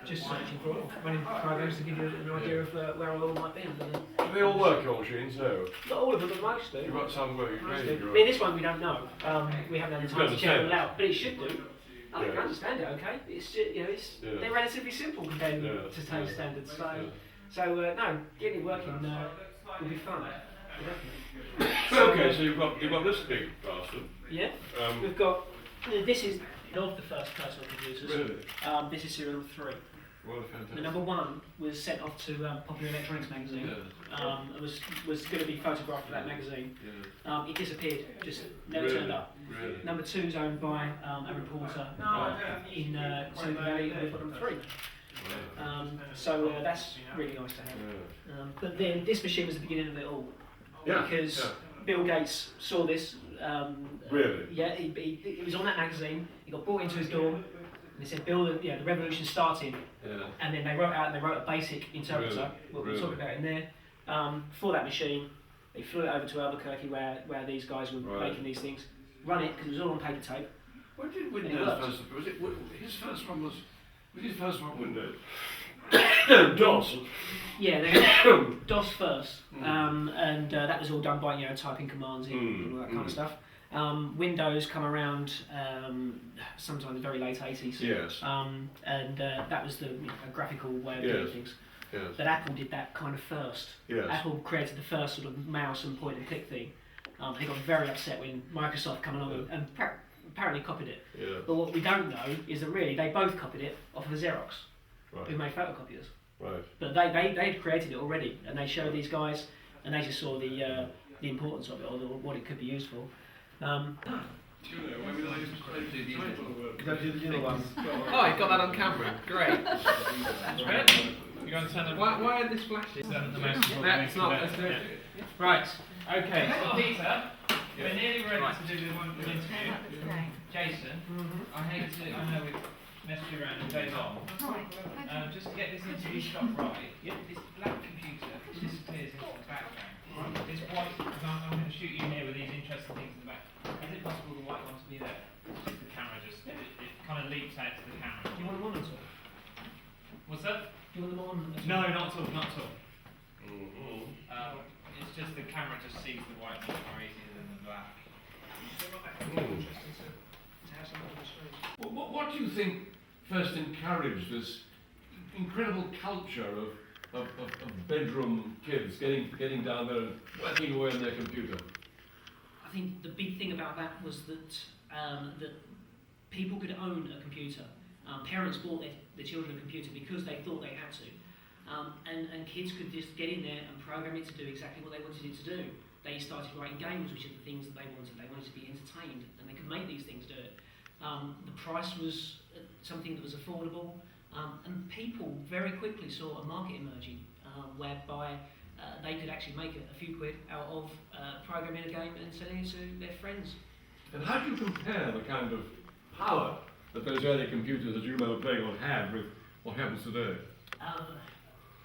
just searching for it, running programs to give you an idea of where all might be. Do they all work, your machines? No. Not all of them, but most do. You've got some working crazy. I mean, this one we don't know. We haven't had the time to check them out, but it should do. I can understand it. Okay, it's just, they're relatively simple compared to today's standards. So no, getting it working will be fun. Okay, so you've got this big bastard. Yeah. We've got this is of the first personal computers. Really? This is serial number 3. Well, fantastic. The number 1 was sent off to Popular Electronics magazine. It was going to be photographed for that magazine. It disappeared, just never turned up. Really? Number 2 is owned by a reporter in Silicon Valley, and we've got number 3. So that's really nice to have. But then this machine was the beginning of it all. Because Bill Gates saw this. Really? Yeah, he was on that magazine. He got brought into his dorm, and they said, "Bill, the revolution's starting." And then they wrote a basic interpreter, what we were talking about in there, for that machine. They flew it over to Albuquerque, where these guys were making these things. Run it because it was all on paper tape. When did Windows first? His first one was his first one Windows? DOS. Yeah, they DOS first, and that was all done by typing commands in and all that kind of stuff. Windows come around sometime in the very late 80s. Yes. And that was the graphical way of doing things. Yes. But Apple did that kind of first. Yes. Apple created the first sort of mouse and point and click thing. They got very upset when Microsoft came along and apparently copied it. Yeah. But what we don't know is that really they both copied it off of a Xerox, who made photocopiers. Right. But they'd created it already, and they showed these guys, and they just saw the importance of it, or what it could be used for. Oh, you got that on camera. Great. That's great. You're going to turn it. Why are this flashes? That's not. Let's do it. Right. Okay. So Peter, we're nearly ready to do the interview. Jason, I know we've messed you around all day long. Just to get this interview shot right, this black computer disappears into the background. This white, because I'm going to shoot you here with these interesting things in the back. Is it possible the white one to be there? The camera just, it kind of leaps out to the camera. Do you want them on at all? What's that? Do you want them on at all? No, not at all, not at all. It's just the camera just sees the white much more easier than the black. What do you think first encouraged this incredible culture of bedroom kids getting down there and working away on their computer? I think the big thing about that was that that people could own a computer. Parents bought their children a computer because they thought they had to. And kids could just get in there and program it to do exactly what they wanted it to do. They started writing games, which are the things that they wanted. They wanted to be entertained, and they could make these things do it. The price was something that was affordable, and people very quickly saw a market emerging whereby they could actually make a few quid out of programming a game and selling it to their friends. And how do you compare the kind of power that those early computers that you remember playing on had with what happens today?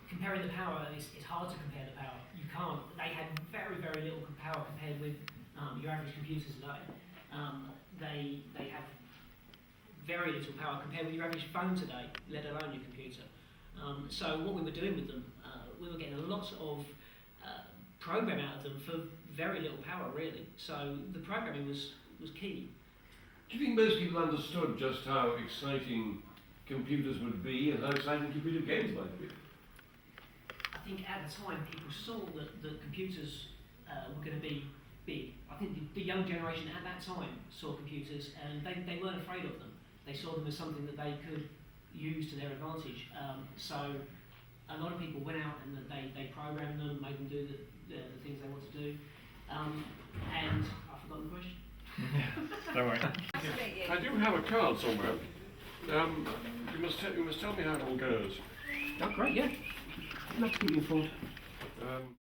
Comparing the power, it's hard to compare the power. You can't. They had very, very little power compared with your average computers today. They have very little power compared with your average phone today, let alone your computer. So what we were doing with them, we were getting a lot of program out of them for very little power, really. So the programming was key. Do you think most people understood just how exciting computers would be and how exciting computer games might be? I think at the time people saw that computers were going to be big. I think the young generation at that time saw computers and they weren't afraid of them. They saw them as something that they could use to their advantage. So a lot of people went out and they programmed them, made them do the things they want to do. And I've forgotten the question. Don't worry. I do have a card somewhere. You must tell me how it all goes. Oh, great, yeah. I'd love to keep you informed.